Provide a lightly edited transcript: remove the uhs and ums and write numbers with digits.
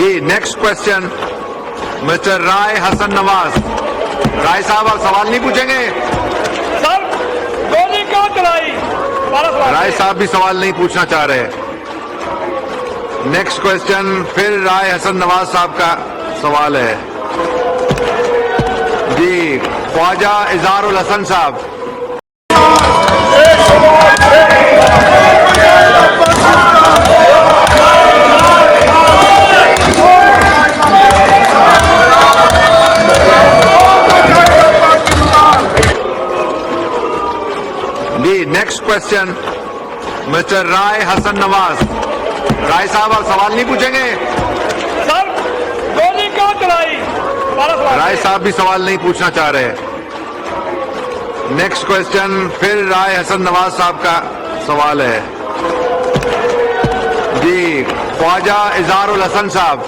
जी next question mister राय हसन नवाज। राय साहब आप सवाल नहीं पूछेंगे? सर गोली क्यों चलाई? राय साहब भी सवाल नहीं पूछना चाह रहे। नेक्स्ट क्वेश्चन फिर राय हसन नवाज साहब का सवाल है जी। ख्वाजा इजहारुल हसन साहब। जी नेक्स्ट क्वेश्चन मिस्टर राय हसन नवाज। राय साहब आप सवाल नहीं पूछेंगे? सर गोली क्यों चलाई? राय साहब भी सवाल नहीं पूछना चाह रहे। नेक्स्ट क्वेश्चन फिर राय हसन नवाज साहब का सवाल है जी। ख्वाजा इजहारुल हसन साहब।